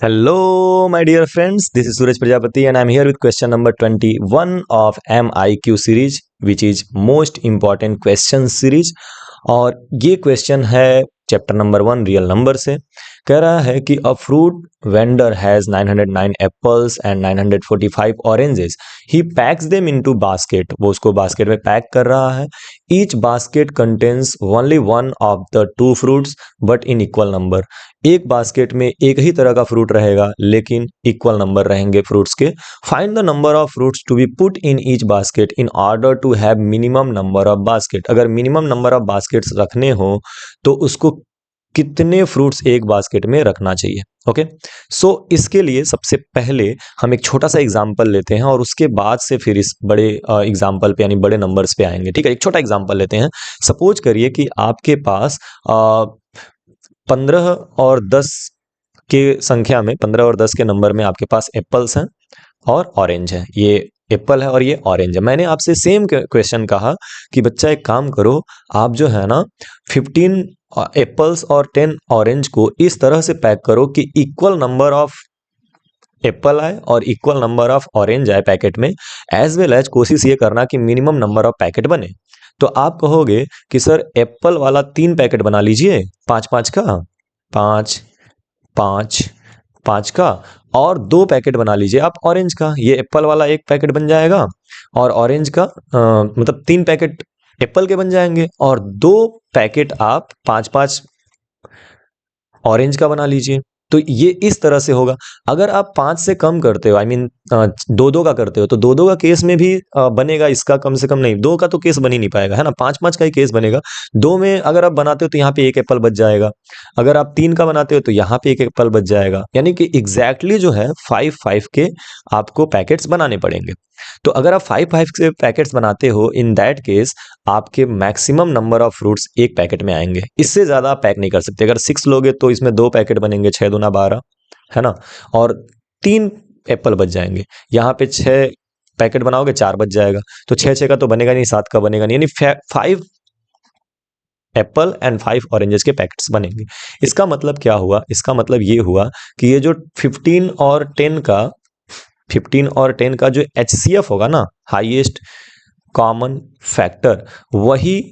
Hello, my dear friends. This is Suraj Prajapati, and I'm here with question number 21 of MIQ series, which is most important question series. और ये question है chapter number 1 real number से। कह रहा है कि a fruit vendor has 909 apples and 945 oranges. He packs them into basket. वो उसको बास्केट में पैक कर रहा है। Each basket contains only one of the two fruits but in equal number. एक बास्केट में एक ही तरह का फ्रूट रहेगा लेकिन इक्वल नंबर रहेंगे फ्रूट्स के। Find the number of fruits to be put in each basket in order to have minimum number of basket. अगर मिनिमम नंबर ऑफ बास्केट्स रखने हो तो उसको कितने फ्रूट्स एक बास्केट में रखना चाहिए। ओके, सो इसके लिए सबसे पहले हम एक छोटा सा एग्जांपल लेते हैं और उसके बाद से फिर इस बड़े एग्जांपल पे यानी बड़े नंबर्स पे आएंगे। ठीक है, एक छोटा एग्जांपल लेते हैं। सपोज करिए कि आपके पास 15 और 10 के संख्या में 15 और 10 के नंबर में आपके पास एप्पल्स हैं और ऑरेंज है। ये एप्पल है और ये ऑरेंज है। मैंने आपसे सेम क्वेश्चन कहा कि बच्चा एक काम करो, आप जो है ना 15 एप्पल्स और 10 ऑरेंज को इस तरह से पैक करो कि इक्वल नंबर ऑफ एप्पल आए और इक्वल नंबर ऑफ ऑरेंज आए पैकेट में। एज वेल एज कोशिश ये करना कि मिनिमम नंबर ऑफ पैकेट बने। तो आप कहोगे कि सर एप्पल वाला 3 पैकेट बना लीजिए, 5-5 का, 5 5 5 का, और 2 पैकेट बना लीजिए आप ऑरेंज का। ये एप्पल वाला 1 पैकेट बन जाएगा और ऑरेंज का मतलब 3 पैकेट एप्पल के बन जाएंगे और 2 पैकेट आप 5-5 ऑरेंज का बना लीजिए। तो ये इस तरह से होगा। अगर आप 5 से कम करते हो, आई मीन 2-2 का करते हो, तो 2-2 का केस में भी बनेगा इसका कम से कम नहीं, 2 का तो केस बन ही नहीं पाएगा, है ना। 5-5 का ही केस बनेगा। 2 में अगर आप बनाते हो तो यहाँ पे 1 एप्पल बच जाएगा। अगर आप 3 का बनाते हो तो यहाँ पे 1 एप्पल बच जाएगा। यानी कि एग्जैक्टली जो है 5-5 के आपको पैकेट्स बनाने पड़ेंगे। तो अगर आप 5-5 के पैकेट्स बनाते हो, इन दैट केस आपके मैक्सिमम नंबर ऑफ फ्रूट्स एक पैकेट में आएंगे। इससे ज़्यादा आप पैक नहीं कर सकते। अगर 6 लोगे तो इसमें 2 पैकेट बनेंगे, 6 दूना 12, है ना, और 3 एप्पल बच जाएंगे। यहाँ पे 6 पैकेट बनाओगे, 4 बच जाएगा। तो 6-6 का तो बनेगा नहीं, 7 का बनेगा नहीं, यानी 5 एप्पल एंड 5 ऑरेंजेस के पैकेट्स बनेंगे। इसका मतलब क्या हुआ? इसका मतलब ये हुआ कि ये जो 15 और 10 का जो HCF होगा ना, हाईएस्ट कॉमन फैक्टर, वही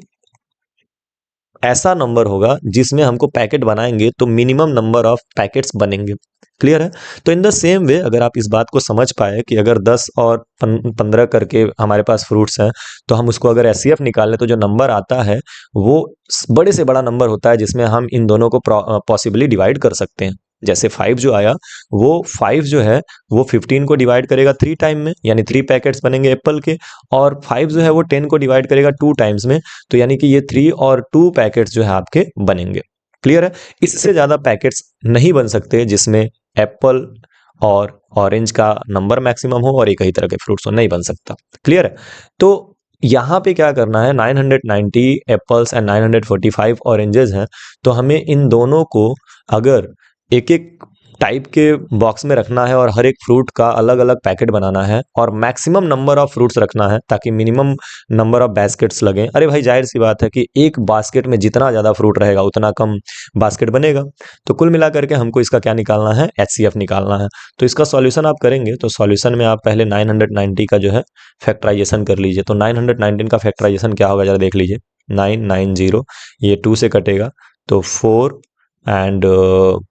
ऐसा नंबर होगा जिसमें हमको पैकेट बनाएंगे तो मिनिमम नंबर ऑफ पैकेट्स बनेंगे। क्लियर है? तो इन द सेम वे अगर आप इस बात को समझ पाए कि अगर 10 और 15 करके हमारे पास फ्रूट्स हैं तो हम उसको अगर एचसीएफ निकालें तो जो नंबर आता है वो बड़े से बड़ा नंबर होता है जिसमें हम इन दोनों को पॉसिबली डिवाइड कर सकते हैं। जैसे 5 जो आया, वो 5 जो है वो 15 को डिवाइड करेगा 3 टाइम में, यानी 3 पैकेट्स बनेंगे एप्पल के, और 5 जो है वो 10 को डिवाइड करेगा 2 टाइम्स में, तो यानी कि ये 3 और 2 पैकेट्स जो है आपके बनेंगे। क्लियर है? इससे ज़्यादा पैकेट्स नहीं बन सकते जिसमें एप्पल और ऑरेंज का नंबर मैक्सिमम हो और एक ही तरह के फ्रूट्स हो, नहीं बन सकता। क्लियर है? तो यहाँ पे क्या करना है, 990 एप्पल्स एंड 945 ऑरेंजेस हैं, तो हमें इन दोनों को अगर एक एक टाइप के बॉक्स में रखना है और हर एक फ्रूट का अलग अलग पैकेट बनाना है और मैक्सिमम नंबर ऑफ फ्रूट्स रखना है ताकि मिनिमम नंबर ऑफ बास्केट्स लगें। अरे भाई, जाहिर सी बात है कि एक बास्केट में जितना ज़्यादा फ्रूट रहेगा उतना कम बास्केट बनेगा। तो कुल मिलाकर के हमको इसका क्या निकालना है? HCF निकालना है। तो इसका सॉल्यूशन आप करेंगे तो सॉल्यूशन में आप पहले 990 का जो है फैक्टराइजेशन कर लीजिए। तो 919 का फैक्टराइजेशन क्या होगा जरा देख लीजिए। 990, ये 2 से कटेगा तो 4 एंड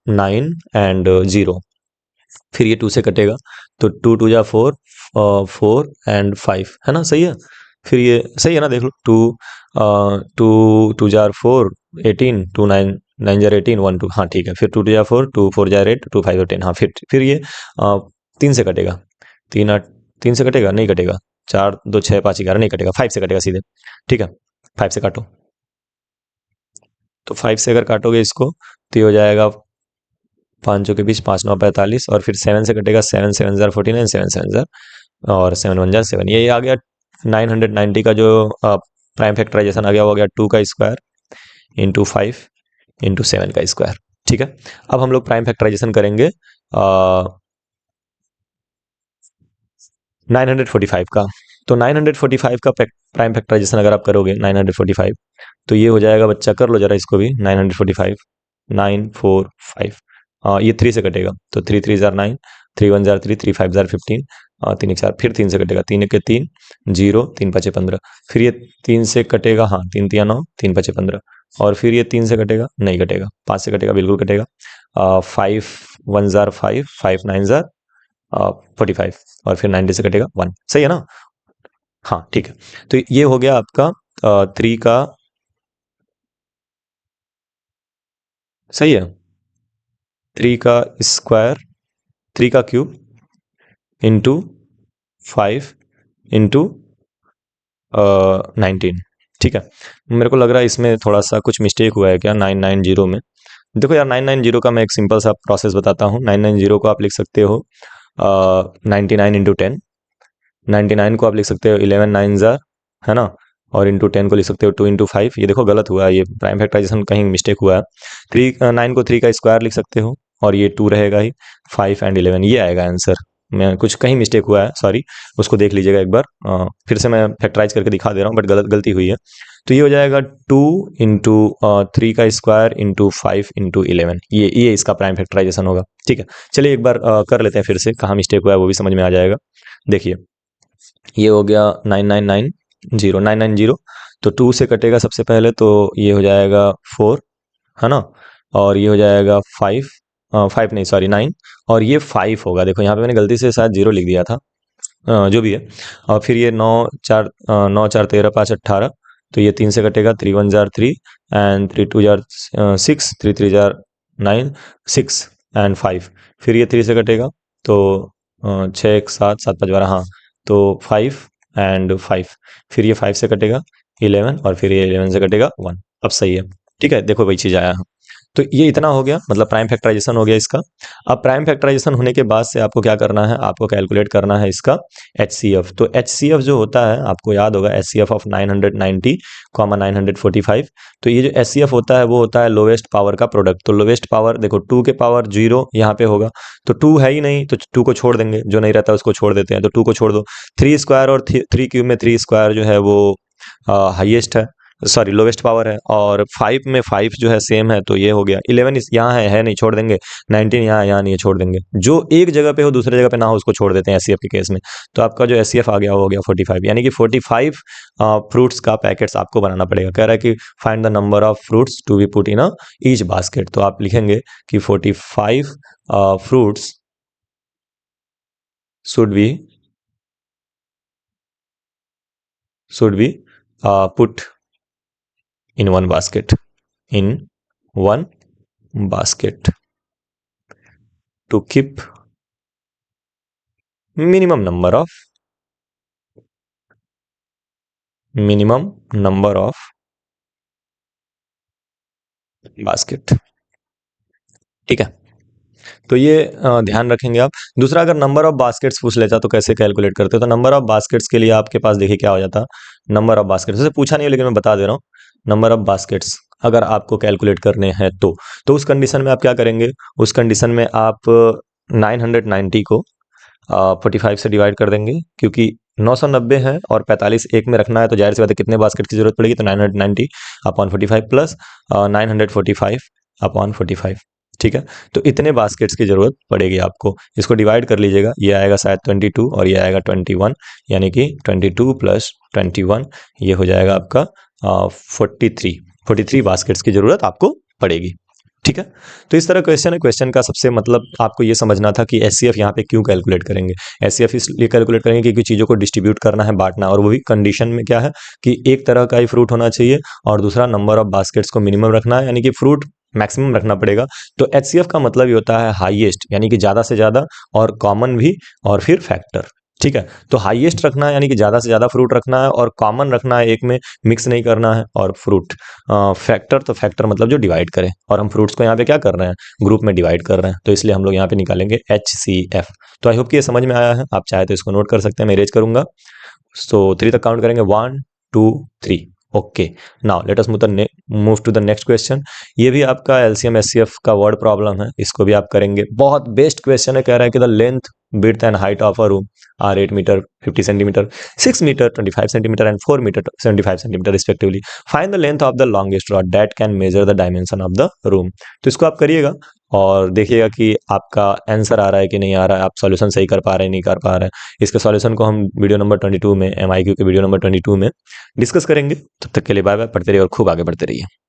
9 एंड 0, फिर ये 2 से कटेगा तो 2 2 जा 4, 4 एंड 5, है ना, सही है। फिर ये सही है ना, देख लो, 2 2 जार 4 18, 2 9 9 जार 18, 1 2, हाँ ठीक है। फिर 2 2 जा 4, 2 4 जार 8, 2 5 10, हाँ। फिर ये 3 से कटेगा, 3 से कटेगा, नहीं कटेगा, 4 2 6 5 11, नहीं कटेगा, 5 से कटेगा सीधे। ठीक है, 5 से काटो। तो 5 से अगर काटोगे इसको तो ये हो जाएगा 5 के बीच 5 9 45, और फिर 7 से कटेगा, 7 7 जार 49, 7 7 जार और 7 1 जार 7। ये आ गया 990 का जो प्राइम फैक्टराइजेशन आ गया, वो आ गया 2 का स्क्वायर इंटू 5 इंटू 7 का स्क्वायर। ठीक है, अब हम लोग प्राइम फैक्टराइजेशन करेंगे 945 का। तो 945 का प्राइम फैक्टराइजेशन अगर आप करोगे 945, तो ये हो जाएगा, बच्चा कर लो जरा इसको भी, 945 945 ये 3 से कटेगा तो 3 3 जार 9, 3 1 जार 3, 3 5 जार 15, 3 1 4, फिर 3 से कटेगा, 3 1 3, 0, 3 5 15, फिर ये 3 से कटेगा, हाँ 3 3 9, 3 5 15, और फिर ये 3 से कटेगा, नहीं कटेगा, 5 से कटेगा, बिल्कुल कटेगा, 5 1 जार 5, 5 9 जार 45, और फिर 90 से कटेगा 1, सही है ना? हाँ ठीक है, तो ये हो गया आपका 3 का, सही है, 3 का स्क्वायर, 3 का क्यूब इंटू 5 इंटू 19, ठीक है। मेरे को लग रहा है इसमें थोड़ा सा कुछ मिस्टेक हुआ है क्या 990 में। देखो यार 990 का मैं एक सिंपल सा प्रोसेस बताता हूँ। 990 को आप लिख सकते हो 99 इंटू 10, 99 को आप लिख सकते हो 11 9 जार, है ना, और इंटू 10 को लिख सकते हो 2 इंटू 5। ये देखो गलत हुआ है, ये प्राइम फैक्टराइजेशन कहीं मिस्टेक हुआ है। 9 को 3 का स्क्वायर लिख सकते हो और ये 2 रहेगा ही, 5 एंड 11 ये आएगा आंसर। मैं कुछ कहीं मिस्टेक हुआ है, सॉरी, उसको देख लीजिएगा एक बार। फिर से मैं फैक्टराइज करके दिखा दे रहा हूँ, बट गलती हुई है। तो ये हो जाएगा 2 इंटू 3 का स्क्वायर इंटू 5 इंटू 11, ये इसका प्राइम फैक्टराइजेशन होगा, ठीक है। चलिए एक बार कर लेते हैं फिर से, कहाँ मिस्टेक हुआ है वो भी समझ में आ जाएगा। देखिए ये हो गया 990, तो 2 से कटेगा सबसे पहले, तो ये हो जाएगा 4, है ना, और ये हो जाएगा 5, 5 नहीं सॉरी 9, और ये 5 होगा। देखो यहाँ पे मैंने गलती से शायद 0 लिख दिया था, जो भी है। और फिर ये 9 4 13 5 18, तो ये 3 से कटेगा, 3 1 jar 3 and 3 2 jar 6, 3 3 jar 9, 6 and 5, फिर ये 3 से कटेगा, तो 6 1 7 7 5 12, हाँ, तो 5 एंड 5, फिर ये 5 से कटेगा 11, और फिर ये 11 से कटेगा 1। अब सही है, ठीक है, देखो वही चीज़ आया है। तो ये इतना हो गया, मतलब प्राइम फैक्टराइजेशन हो गया इसका। अब प्राइम फैक्टराइजेशन होने के बाद से आपको क्या करना है, आपको कैलकुलेट करना है इसका HCF। तो HCF जो होता है, आपको याद होगा HCF ऑफ 990, 945। तो ये जो HCF होता है वो होता है लोवेस्ट पावर का प्रोडक्ट। तो लोवेस्ट पावर देखो 2 के पावर 0 यहाँ पे होगा, तो 2 है ही नहीं, तो 2 को छोड़ देंगे, जो नहीं रहता उसको छोड़ देते हैं, तो 2 को छोड़ दो। 3 स्क्वायर और 3 क्यूब में 3 स्क्वायर जो है वो हाईएस्ट है, सॉरी लोवेस्ट पावर है, और 5 में 5 जो है सेम है, तो ये हो गया। 11 इस यहाँ है नहीं, छोड़ देंगे। 19 यहाँ नहीं है, छोड़ देंगे। जो एक जगह पे हो दूसरे जगह पे ना हो उसको छोड़ देते हैं HCF के केस में। तो आपका जो HCF आ गया वो हो गया 45, यानी कि 45 फ्रूट्स का पैकेट्स आपको बनाना पड़ेगा। कह रहा है कि find the number of fruits to be put in a each basket. तो आप लिखेंगे कि 45 fruits should be put in one basket, in one basket to keep minimum number of basket, ठीक है। तो ये ध्यान रखेंगे आप। दूसरा, अगर नंबर ऑफ बास्केट्स पूछ लेता तो कैसे कैलकुलेट करते, तो नंबर ऑफ बास्केट्स के लिए आपके पास देखिए क्या हो जाता। नंबर ऑफ बास्केट्स उसे पूछा नहीं है, लेकिन मैं बता दे रहा हूँ। नंबर ऑफ बास्केट्स अगर आपको कैलकुलेट करने हैं तो उस कंडीशन में आप क्या करेंगे, उस कंडीशन में आप 990 को 45 से डिवाइड कर देंगे, क्योंकि 990 है और 45 एक में रखना है, तो जाहिर सी बात है कितने बास्केट की जरूरत पड़ेगी, तो 990 अपॉन 45 प्लस 945 अपॉन 45, ठीक है। तो इतने बास्केट्स की जरूरत पड़ेगी आपको। इसको डिवाइड कर लीजिएगा, ये आएगा शायद 22 और ये आएगा 21, यानी कि 22 प्लस 21 ये हो जाएगा आपका 43 बास्केट्स की जरूरत आपको पड़ेगी, ठीक है। तो इस तरह क्वेश्चन है। क्वेश्चन का सबसे मतलब आपको ये समझना था कि HCF यहाँ पे क्यों कैलकुलेट करेंगे। HCF इसलिए कैलकुलेट करेंगे क्योंकि चीज़ों को डिस्ट्रीब्यूट करना है, बांटना, और वो भी कंडीशन में क्या है कि एक तरह का ही फ्रूट होना चाहिए, और दूसरा नंबर ऑफ बास्केट्स को मिनिमम रखना है, यानी कि फ्रूट मैक्सिमम रखना पड़ेगा। तो HCF का मतलब ये होता है हाईएस्ट, यानी कि ज़्यादा से ज़्यादा, और कॉमन भी, और फिर फैक्टर, ठीक है। तो हाईएस्ट रखना है यानी कि ज़्यादा से ज़्यादा फ्रूट रखना है, और कॉमन रखना है, एक में मिक्स नहीं करना है, और फ्रूट फैक्टर, तो फैक्टर मतलब जो डिवाइड करे, और हम फ्रूट्स को यहाँ पे क्या कर रहे हैं, ग्रुप में डिवाइड कर रहे हैं, तो इसलिए हम लोग यहाँ पे निकालेंगे HCF। तो आई होप कि ये समझ में आया है। आप चाहे तो इसको नोट कर सकते हैं, मैं इरेज करूंगा। सो 3 तक काउंट करेंगे, 1 2 3, okay. Now let us move to the next question. ये भी आपका LCM HCF का वर्ड प्रॉब्लम है, इसको भी आप करेंगे। बहुत बेस्ट क्वेश्चन है, कह रहा है कि the length width and height of a room are 8 meter 50 centimeter, 6 meter 25 centimeter, and 4 meter 75 centimeter respectively. Find the length of the longest rod that can measure the dimension of the room. तो इसको आप करिएगा और देखिएगा कि आपका answer आ रहा है कि नहीं आ रहा है, आप सॉल्यूशन सही कर पा रहे हैं नहीं कर पा रहे हैं। इसके सॉल्यूशन को हम वीडियो नंबर 22 में MIQ के वीडियो नंबर 22 में डिस्कस करेंगे। तब तक के लिए बाय बाय, पढ़ते रहिए और खूब आगे बढ़ते रहिए।